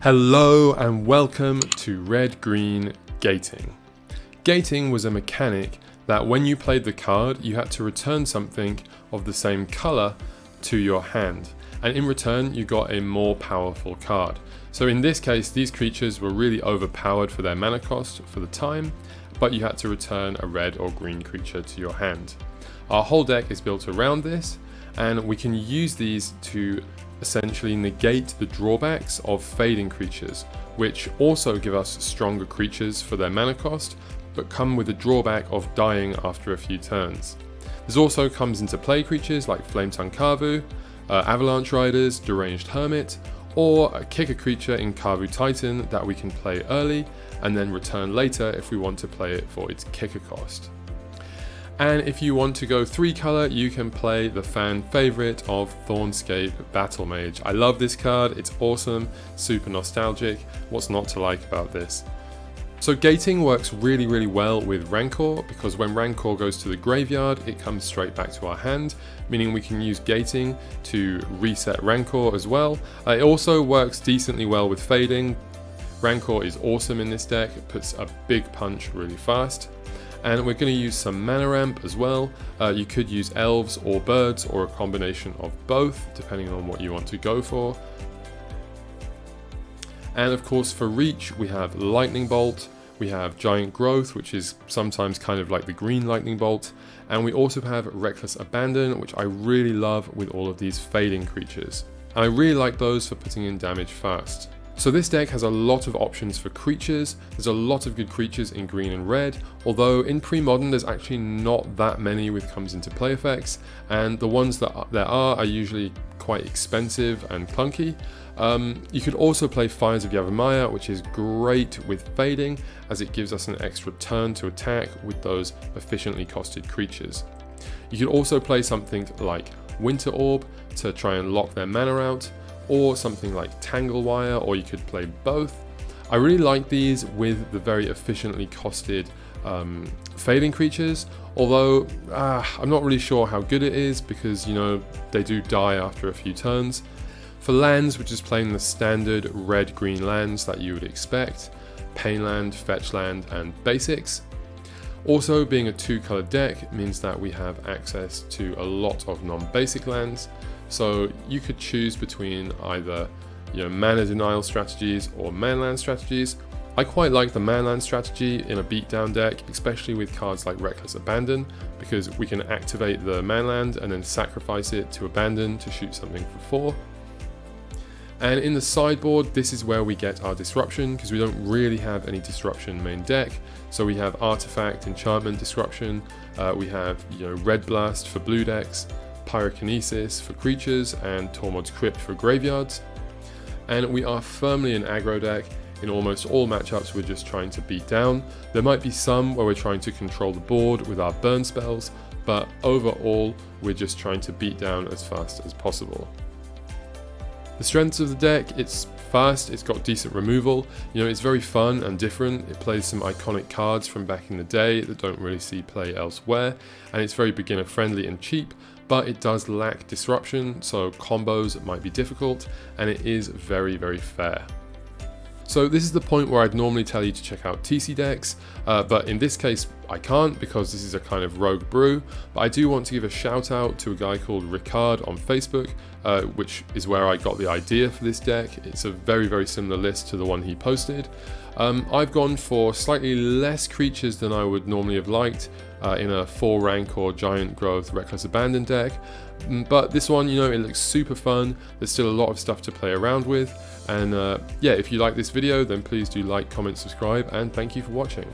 Hello and welcome to Red-Green Gating. Gating was a mechanic that when you played the card, you had to return something of the same color to your hand, and in return you got a more powerful card. So in this case, these creatures were really overpowered for their mana cost for the time, but you had to return a red or green creature to your hand. Our whole deck is built around this, and we can use these to essentially negate the drawbacks of fading creatures, which also give us stronger creatures for their mana cost, but come with the drawback of dying after a few turns. This also comes into play creatures like Flametongue Kavu, Avalanche Riders, Deranged Hermit, or a kicker creature in Kavu Titan that we can play early and then return later if we want to play it for its kicker cost. And if you want to go 3 color, you can play the fan favorite of Thornscape Battle Mage. I love this card, it's awesome, super nostalgic. What's not to like about this? So gating works really well with Rancor, because when Rancor goes to the graveyard, it comes straight back to our hand, meaning we can use gating to reset Rancor as well. It also works decently well with fading. Rancor is awesome in this deck, it puts a big punch really fast. And we're going to use some mana ramp as well. You could use elves or birds or a combination of both, depending on what you want to go for. And of course for reach, we have Lightning Bolt, we have Giant Growth, which is sometimes kind of like the green Lightning Bolt, and we also have Reckless Abandon, which I really love with all of these fading creatures. And I really like those for putting in damage fast. So this deck has a lot of options for creatures. There's a lot of good creatures in green and red, although in Premodern there's actually not that many with comes into play effects, and the ones that there are usually quite expensive and clunky. You could also play Fires of Yavimaya, which is great with fading, as it gives us an extra turn to attack with those efficiently costed creatures. You could also play something like Winter Orb to try and lock their mana out, or something like Tanglewire, or you could play both. I really like these with the very efficiently costed fading creatures, although I'm not really sure how good it is, because they do die after a few turns. For lands, we're just playing the standard red-green lands that you would expect: Painland, Fetchland, and Basics. Also, being a 2-color deck means that we have access to a lot of non-basic lands, so you could choose between either mana denial strategies or manland strategies. I quite like the manland strategy in a beatdown deck, especially with cards like Reckless Abandon, because we can activate the manland and then sacrifice it to abandon to shoot something for 4. And in the sideboard, this is where we get our disruption, because we don't really have any disruption main deck. So we have Artifact, Enchantment Disruption, we have Red Blast for blue decks, Pyrokinesis for creatures, and Tormod's Crypt for graveyards. And we are firmly an aggro deck. In almost all matchups, we're just trying to beat down. There might be some where we're trying to control the board with our burn spells, but overall, we're just trying to beat down as fast as possible. The strengths of the deck: it's fast, it's got decent removal, it's very fun and different, it plays some iconic cards from back in the day that don't really see play elsewhere, and it's very beginner friendly and cheap, but it does lack disruption, so combos might be difficult, and it is very fair. So this is the point where I'd normally tell you to check out TC decks, but in this case I can't, because this is a kind of rogue brew. But I do want to give a shout out to a guy called Ricard on Facebook, which is where I got the idea for this deck. It's a very similar list to the one he posted. I've gone for slightly less creatures than I would normally have liked in a 4 rank or Giant Growth Reckless Abandon deck, but this one, it looks super fun. There's still a lot of stuff to play around with, and yeah, if you like this video, then please do like, comment, subscribe, and thank you for watching.